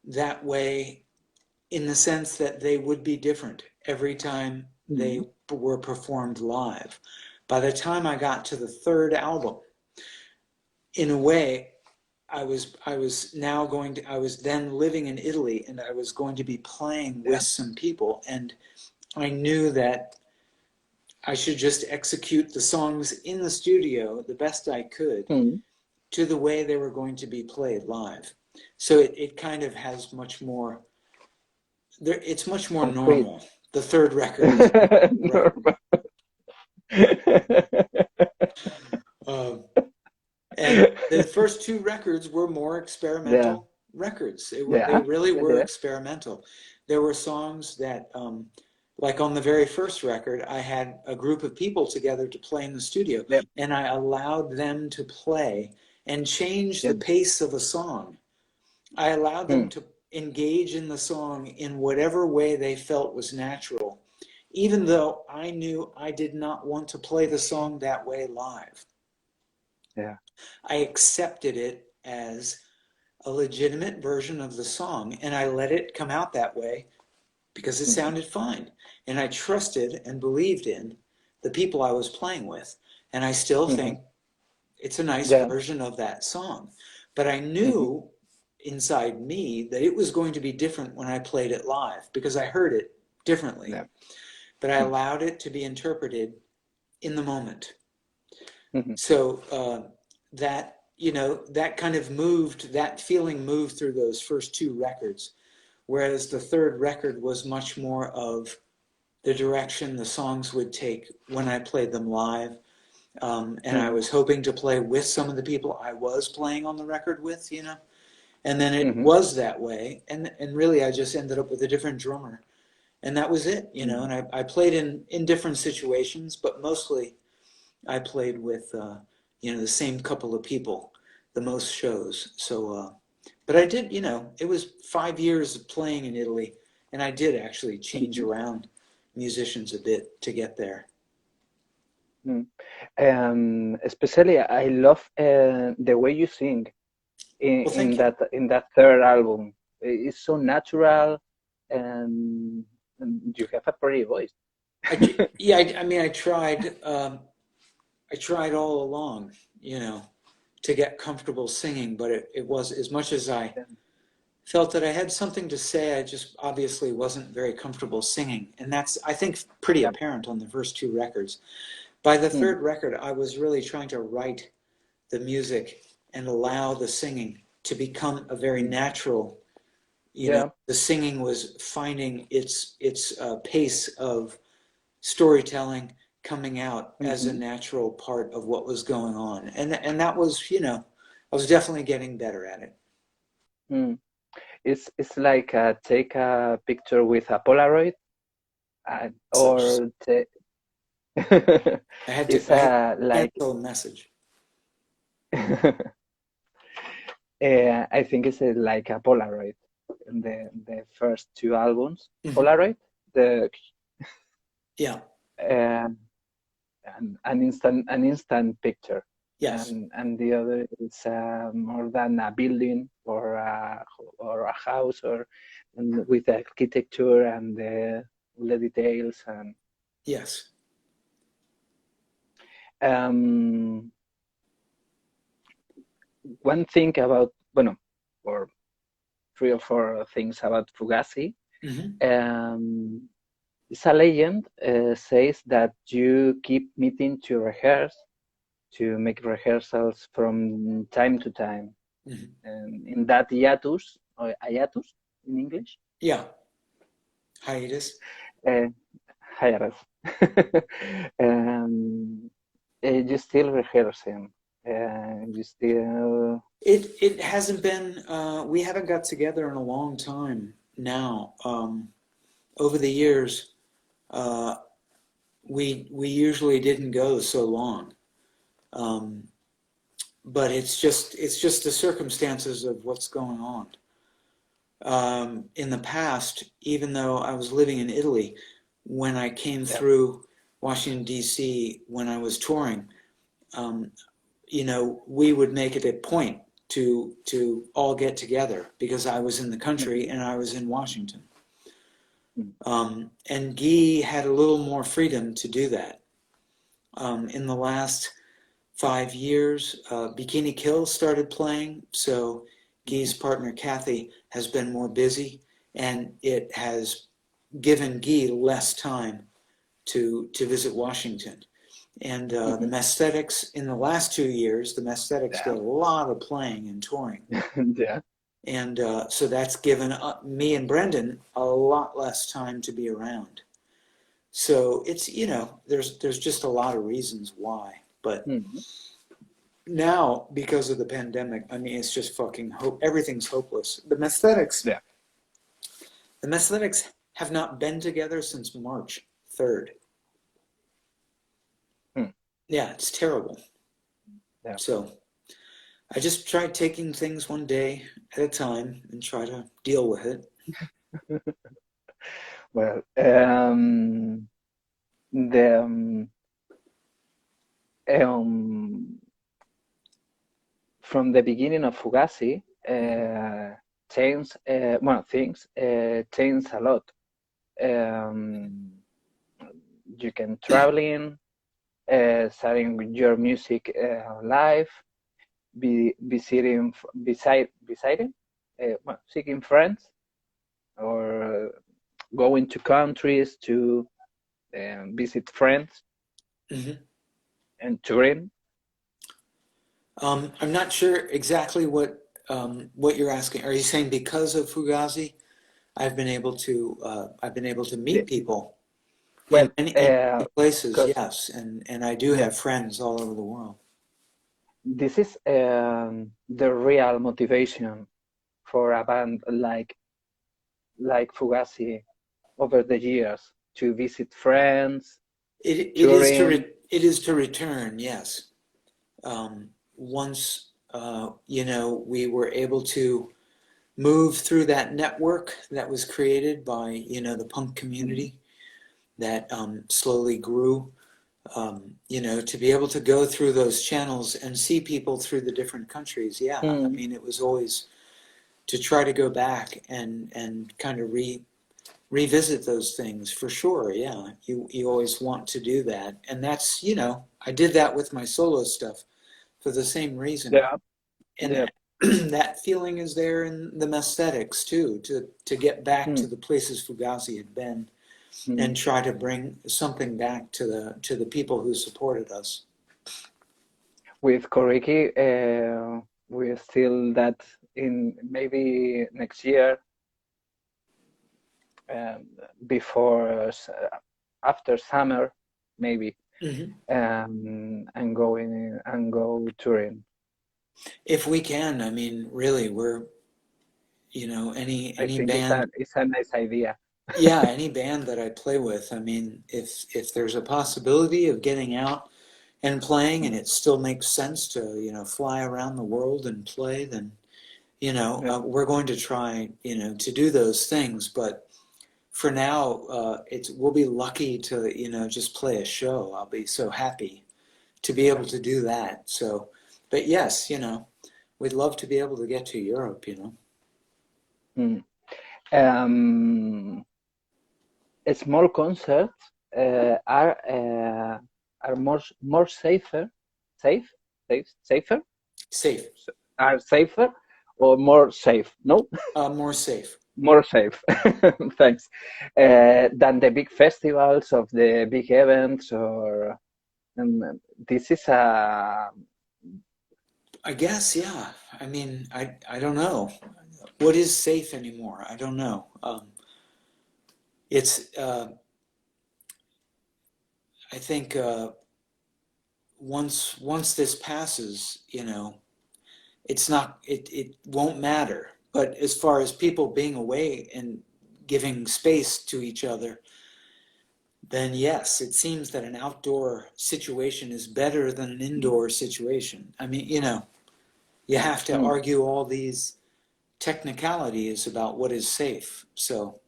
that way in the sense that they would be different every time they Mm-hmm. were performed live. By the time I got to the third album, in a way, I was then living in Italy and I was going to be playing with Yeah. some people, and I knew that I should just execute the songs in the studio the best I could Mm-hmm. to the way they were going to be played live. So it kind of has much more it's much more Concrete. normal. The third record is right. Normal. Um, and the first two records were more Yeah. experimental records. They Yeah. really Yeah. were Yeah. experimental. There were songs that, like on the very first record, I had a group of people together to play in the studio, Yeah. and I allowed them to play and change Yeah. the pace of a song. I allowed them Mm. to engage in the song in whatever way they felt was natural, even though I knew I did not want to play the song that way live. Yeah. I accepted it as a legitimate version of the song and I let it come out that way because it Mm-hmm. sounded fine. And I trusted and believed in the people I was playing with. And I still Mm-hmm. think it's a nice Yeah. version of that song. But I Mm-hmm. knew inside me that it was going to be different when I played it live because I heard it differently. Yeah. But I allowed it to be interpreted in the moment. Mm-hmm. So that, that kind of that feeling moved through those first two records. Whereas the third record was much more of the direction the songs would take when I played them live. And I Mm-hmm. was hoping to play with some of the people I was playing on the record with, and then it Mm-hmm. was that way. And really, I just ended up with a different drummer. And that was it, Mm-hmm. and I played in different situations, but mostly I played with, the same couple of people, the most shows. So, but I did, it was 5 years of playing in Italy, and I did actually change Mm-hmm. around musicians a bit to get there. Especially, I love the way you sing Well, thank you. in that third album. It's so natural, and you have a pretty voice. Yeah, I mean, I tried all along, to get comfortable singing, but it was as much as I Yeah. felt that I had something to say, I just obviously wasn't very comfortable singing. And that's, I think, pretty Yeah. apparent on the first two records. By the Mm. third record, I was really trying to write the music and allow the singing to become a very Mm. natural, Yeah. the singing was finding its pace of storytelling coming out as a Mm-hmm. natural part of what was going on. And that was, I was definitely getting better at it. Mm. It's like take a picture with a Polaroid, So or take it's I had to like cancel a message. I think it's like a Polaroid. The first two albums, Hmm. Polaroid, the Yeah. uh, an instant picture, Yes. and the other is more than a building or a house and with the architecture and the details and Yes. um, one thing about bueno, or three or four things about Fugazi. Hmm. Um, it's a legend says that you keep meeting to rehearse, to make rehearsals from time to time. Hmm. And in that hiatus, or hiatus in English, Yeah. Hiatus. uh, hiatus, um, you still rehearsing. You still, It hasn't been. We haven't got together in a long time now. Over the years, uh, we usually didn't go so long. Um, but it's just the circumstances of what's going on. In the past, even though I was living in Italy, when I came yeah. through Washington D.C. when I was touring, um, we would make it a point to all get together because I was in the country Mhm. and I was in Washington. Mhm. And Guy had a little more freedom to do that. In the last 5 years, Bikini Kill started playing, so Guy's partner Kathy has been more busy, and it has given Guy less time to visit Washington. And the Mhm. Messthetics, in the last 2 years, the Messthetics did Yeah. a lot of playing and touring. Yeah. And so that's given me and Brendan a lot less time to be around. So it's, there's just a lot of reasons why. But Mhm. now, because of the pandemic, I mean, it's just fucking hope. Everything's hopeless. The Yeah. Messthetics have not been together since March 3rd. Mm. Yeah, it's terrible. Yeah. So I just try taking things one day at a time and try to deal with it. Well, the um, from the beginning of Fugazi, Mhm. changed, well, things changed a lot. Um, you can traveling, starting with your music live, be visiting, well, seeking friends, or going to countries to visit friends Mhm. and touring. I'm not sure exactly what you're asking. Are you saying because of Fugazi, I've been able to Yeah. meet people Well, in many places? because Yes, and I do yeah, have friends all over the world. this is the real motivation for a band like Fugazi over the years to visit friends, touring. It is to return. Yes. Once we were able to move through that network that was created by the punk Mm, community that slowly grew. To be able to go through those channels and see people through the different countries. Yeah, I mm, mean, it was always to try to go back and kind of revisit those things for sure. Yeah, you always want to do that, and that's I did that with my solo stuff for the same reason, yeah, and yeah, that feeling is there in the Messthetics too, to get back to mm, the places Fugazi had been mm. and try to bring something back to the people who supported us. With Coriky, we still that in maybe next year, um, before after summer, maybe, Hmm. and go touring. If we can, I mean, really, we're any I any think band, it's a nice idea. yeah, any band that I play with. I mean, if there's a possibility of getting out and playing, and Mm. it still makes sense to fly around the world and play, then Yeah. we're going to try, to do those things, but for now, we'll be lucky to, just play a show. I'll be so happy to be able to do that. So, but yes, we'd love to be able to get to Europe. Mm. Um, Small concerts are more safe, safer, Safe, are safer or more safe? No, more safe. more safe. Thanks. Than the big festivals of the big events, or this is a I guess, yeah. I mean, I don't know. What is safe anymore? I don't know. It's, I think, once this passes, it won't matter. But as far as people being away and giving space to each other, then yes, it seems that an outdoor situation is better than an indoor situation. I mean, you have to mm, argue all these technicalities about what is safe. So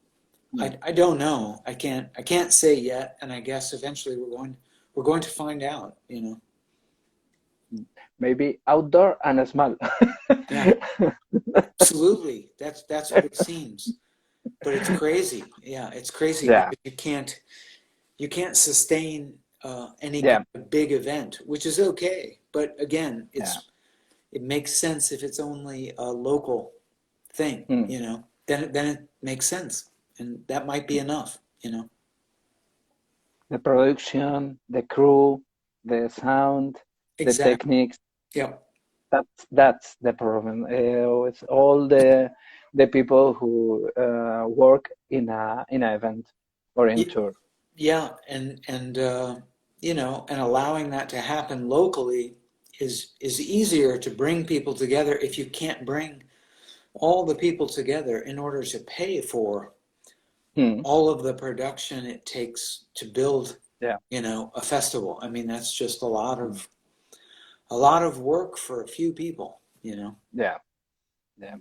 mm, I don't know. I can't say yet, and I guess eventually we're going to find out. maybe outdoor and small. Yeah, absolutely. That's what it seems. But it's crazy. Yeah, it's crazy Yeah, because you can't sustain any kind yeah, of big event, which is okay. But again, yeah. it makes sense if it's only a local thing. Mm. Then it makes sense, and that might be enough. The production, the crew, the sound, the Exactly. techniques. Yeah. That's the problem. With all the people who work in a event or in Y- tour. Yeah, and allowing that to happen locally is easier to bring people together if you can't bring all the people together in order to pay for Hmm. all of the production it takes to build, Yeah. a festival. I mean, that's just a lot Hmm. of a lot of work for a few people. Yeah. Yeah.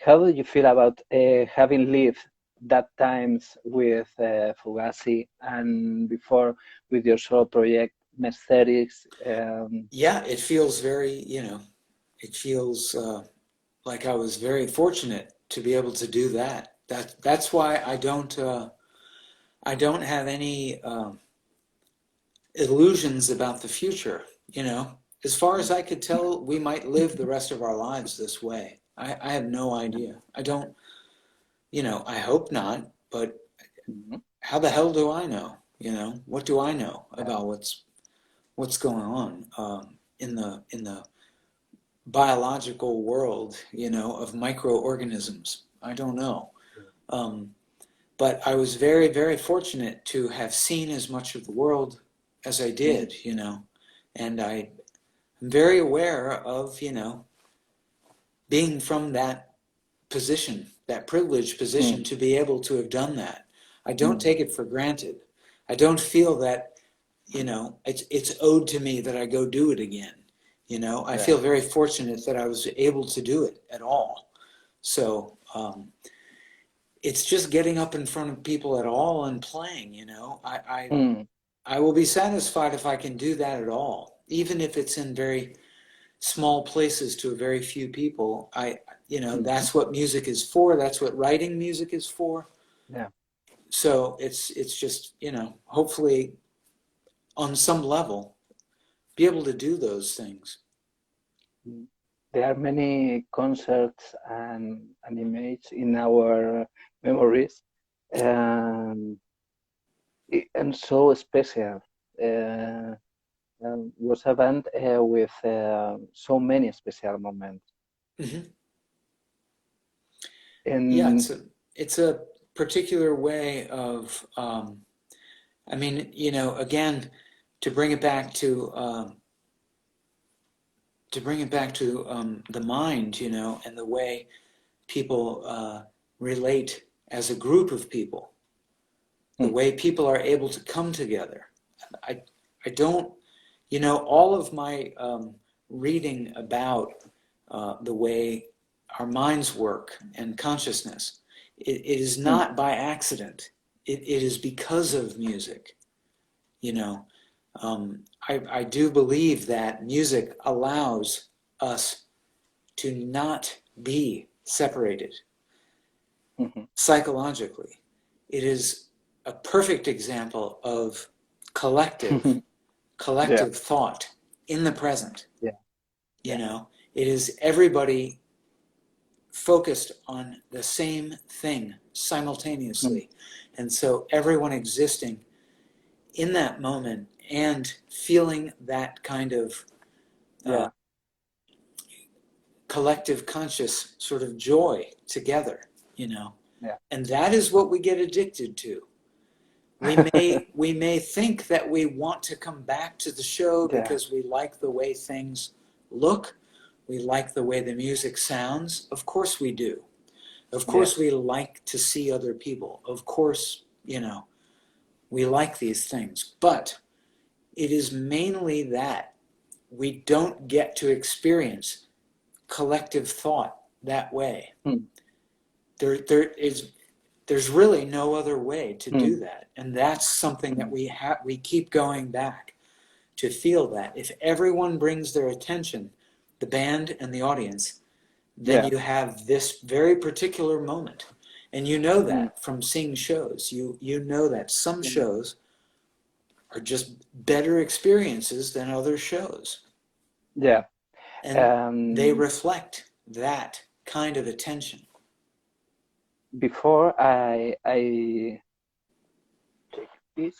How do you feel about having lived that times with Fugazi and before with your solo project, Messthetics? Yeah, it feels it feels like I was very fortunate to be able to do that. That's why I don't have any illusions about the future. As far as I could tell, we might live the rest of our lives this way. I have no idea. I don't, I hope not, but Mhm. how the hell do I know? What do I know Yeah. about what's going on in the biological world, of microorganisms? I don't know. Um, but I was very, very fortunate to have seen as much of the world as I Mm. did. And I'm very aware of, being from that position, that privileged position Mm. to be able to have done that. I don't Mm. take it for granted. I don't feel that, it's owed to me that I go do it again. I Yeah. feel very fortunate that I was able to do it at all. So, it's just getting up in front of people at all and playing. Mm. I will be satisfied if I can do that at all, even if it's in very small places to a very few people. Mhm. That's what music is for. That's what writing music is for. Yeah. So it's just, hopefully on some level be able to do those things. Mm. There are many concerts and images in our memories, and and so special. Uh, was a band with so many special moments. Hmm. Yeah, And it's a particular way of, I mean, again, to bring it back to the mind, and the way people relate as a group of people, the mm, way people are able to come together. I, I don't, all of my reading about the way our minds work and consciousness. It is mm, not by accident. It is because of music. You know, I do believe that music allows us to not be separated mhm. psychologically. It is a perfect example of collective Yeah, collective thought in the present. yeah, You yeah, know, it is everybody focused on the same thing mm, simultaneously. And so everyone existing in that moment and feeling that kind of uh, yeah, collective conscious sort of joy together, you know. yeah. And that is what we get addicted to. We may think that we want to come back to the show Yeah, because we like the way things look, we like the way the music sounds. Of course we do. Of yeah, course we like to see other people. Of course, you know, we like these things. But it is mainly that we don't get to experience collective thought that way. mm, There's really no other way to do mm, that, and that's something that mm. we keep going back to feel that if everyone brings their attention, the band and the audience, then Yeah, you have this very particular moment. And you know mm, that from seeing shows. You know that some yeah, shows are just better experiences than other shows. yeah. And they Um, reflect that kind of attention. Before I take this.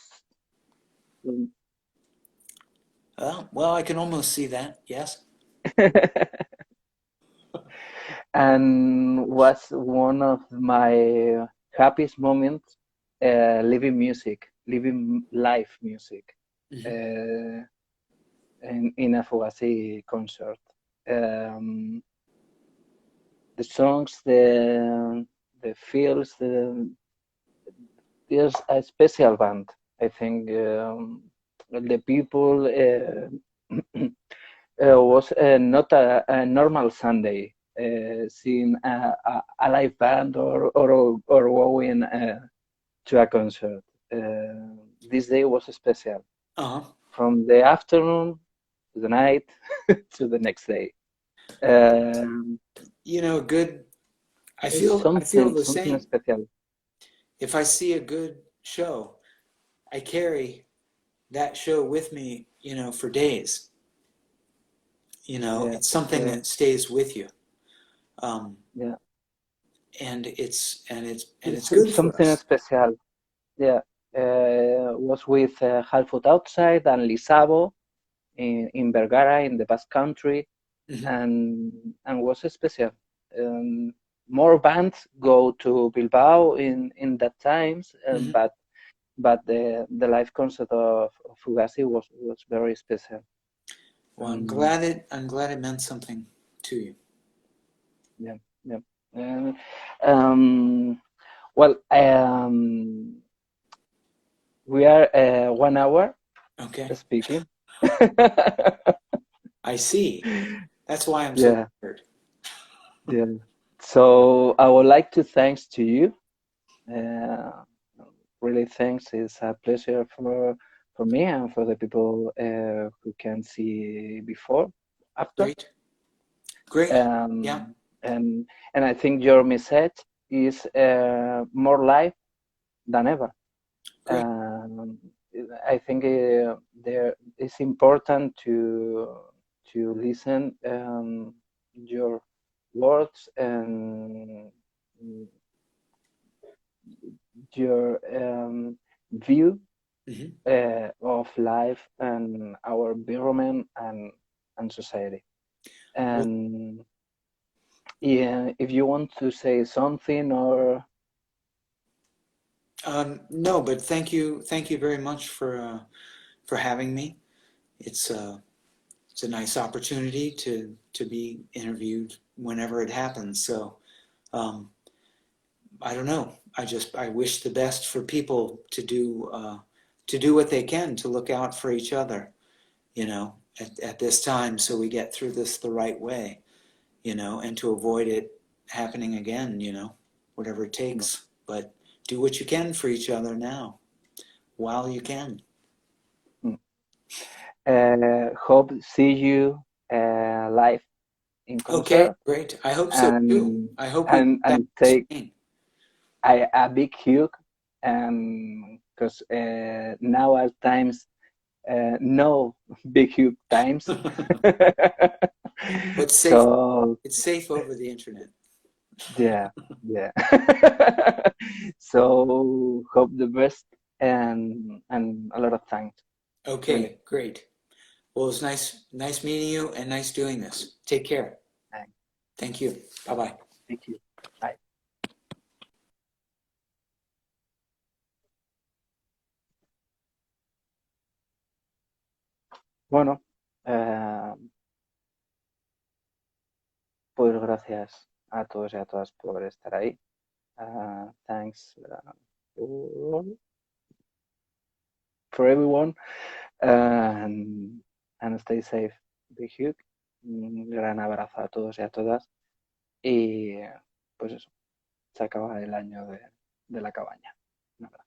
Well, I can almost see that, yes. And was one of my happiest moments living music, living live music Mm-hmm. uh, in a Fugazi concert. Um, the songs, the feels, there's a special band. I think the people was not a normal Sunday. Seeing a live band or going to a concert. This day was special. Uh-huh. From the afternoon to the night to the next day. Um, You know, good. it's I feel the something same. special. If I see a good show, I carry that show with me, you know, for days. You know, Yeah, it's something yeah, that stays with you, um, yeah. and it's It's good for something us. special. Yeah. Was with Half Foot Outside and Lisabo in Vergara in the Basque Country, Hmm. and was special. Um, More bands go to Bilbao in that times, Hmm. but the live concert of Fugazi was very special. Well, Um, I'm glad it meant something to you. yeah, yeah. Um, um, well, we are 1 hour Okay, speaking. I see. That's why I'm so Yeah, tired. yeah. So I would like to thanks to you. Uh, Really, thanks. It's a pleasure for me and for the people who can see before, after. Great, great. Yeah, Um, and I think your message is more live than ever. great. Um, I think there it's important to listen your words and your view Hmm. of life and our environment and society. Well, And yeah, if you want to say something or no, but thank you very much for having me. It's it's a nice opportunity to be interviewed whenever it happens. So um, I don't know. I wish the best for people to do what they can to look out for each other. You know, at this time, so we get through this the right way. You know, and to avoid it happening again, you know, whatever it No. takes. But do what you can for each other now, while you can. Mm. Hope see you live in Okay, concert, great. I hope so too. and I hope we and get back and to take Spain. a big hug, and because now at times no big hug times. But safe. So It's safe over the internet. yeah, yeah. So hope the best, and a lot of thanks, really. Okay, great. Well, it's nice meeting you and nice doing this. Take care. Thanks. Thank you. Bye bye. Thank you. Bye. Bueno, pues gracias a todos y a todas por estar ahí. Thanks for everyone, and stay safe. Big hug. Un gran abrazo a todos y a todas. Y pues eso, se acaba el año de la cabaña. Un abrazo.